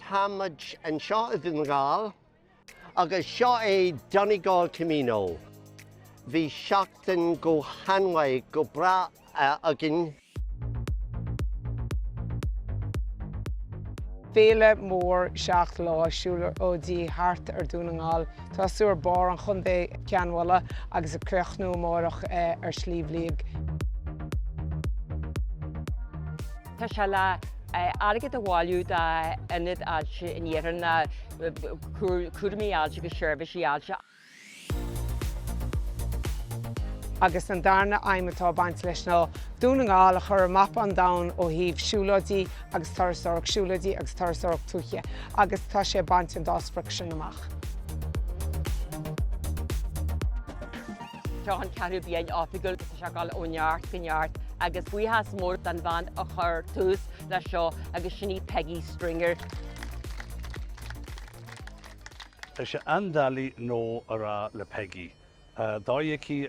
Hamad and shot is nGall, agus shot a nGall Camino. Vi seachttain go hanway go breá again. Béle mór seacht lá siúil ó dí thart Dhún nGall. Tá suair bar an chun Chionn Mhálanna agus a crechnú mórach Sliabh Liag. Tá se le airgead a bhailiú de inad ailse in dhéann na cuairmí ailse go seirbhís ailse. Agus an darna aimimetá baint leis ná Dhún nGall a chur map an domhan ó híomh siúladí agus tarasach siúladí agus tarasach tuiche agus tá sé baint an dásprach sin amach. Tá an ceadú bliain áfigúil se gáil ó neart go neart agus buíochas mór den bhain a chur tús le seo agus sinní Peggy Stringer. Tá sé andalaí nó ará le Peggy. Daoine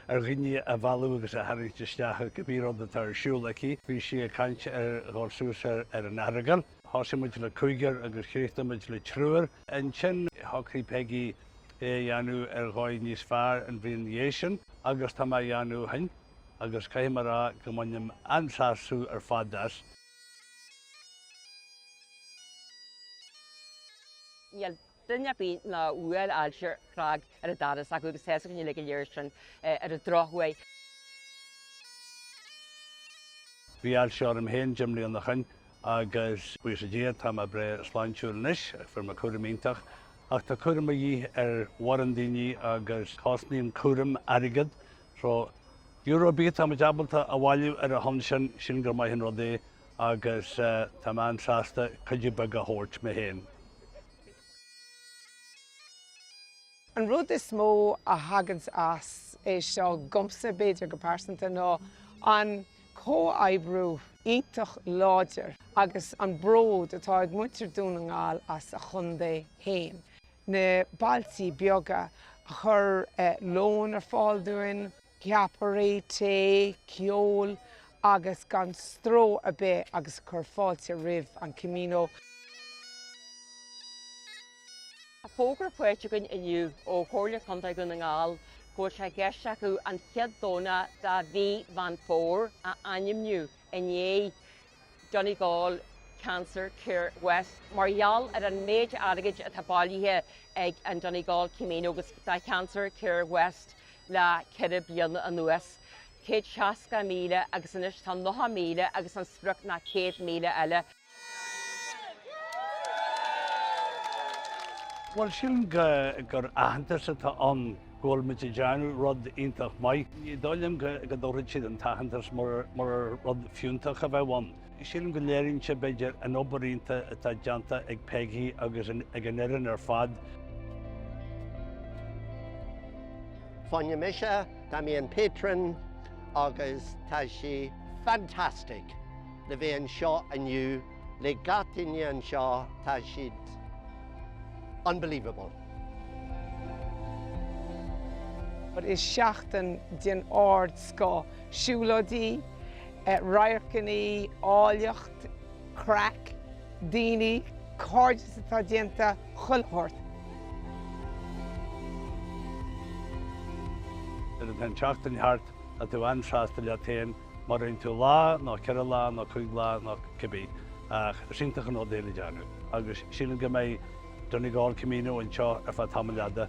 ar ghine a bhailú agus a hairte isteach go bhíon de thar siúil aici. Bhí si a caint ar ghorsuas ar an airgead. Tá sé muid le cúigear agus chéadta muid le trúir. An sin thocaí Peggy dheanú ar gháid níos fearr an bhíon dhééisin agus tá dheanú hain agus caiimara go mainim ansáasú ar fadas. Dunne bí na bhfuil ailse craig ar a daras a agus sé go le léir sin ar a drochhaid. Bhí ailse ar an héin Jimlí an nachin agus bhui sé déad tá a bre sláintiúil níos fir mar cuairimíntach ach tá cuairim í ar waran daoine agus cosnaíon cuairim airgead. So Eurobí tá deabalta a bhailiú ar a hon sin gur maithinn rodé agus tá ansáasta chuidir bag a thuirt me héin. An rud is mó a hagans as é seo gomsa beidir go pásanta ná an cóaibbrú ítach láidir agus an bród atá ag muintir Dhún nGall as a chun héin. Na bailtí beaga a chur lón ar fáilúin, ceaparí, té, ceol agus gan stró a bit agus chur fáilte ribh an Camino. Fógur puirte gon inniu ó chóirle chunta Dhún nGall go sé gceiste acu an cheaddóna de bhí van fór a animniu in nGall Cancer Care West. Margheall ar an méid airgead a bailíthe ag an nGall Camino agus de Cancer Care West le ceadta bliain anois. 160,000 agus inis tá 9,000 agus an sprioc na 100,000 eile. Well, sin gur ahantas atá an ggóil mit deanú rud iontach mai. Dáilm go dóirid siad an tahantas mar rud fiúntach a bheith sin go léironn beidir an obairínta atá deanta ag Peggy agus ag an éireann ar fad. Fáinne mise tá míon patron agus tá sí fantastic le bheith an seo aniu le gatainine an seo tá siad unbelievable. But is seachttain den ard sco siúladí, raircaní, áilseacht, crack, daoine, cóideas atá déanta chulthirt. An seachttain thart a tú ansáasta le tain mar aon tú lá ná ceithre lá ná chuig lá ná cibí ach síntacha nó déile deanú agus sin go méid Dhún nGall Camino an seo ar fad tamaileada.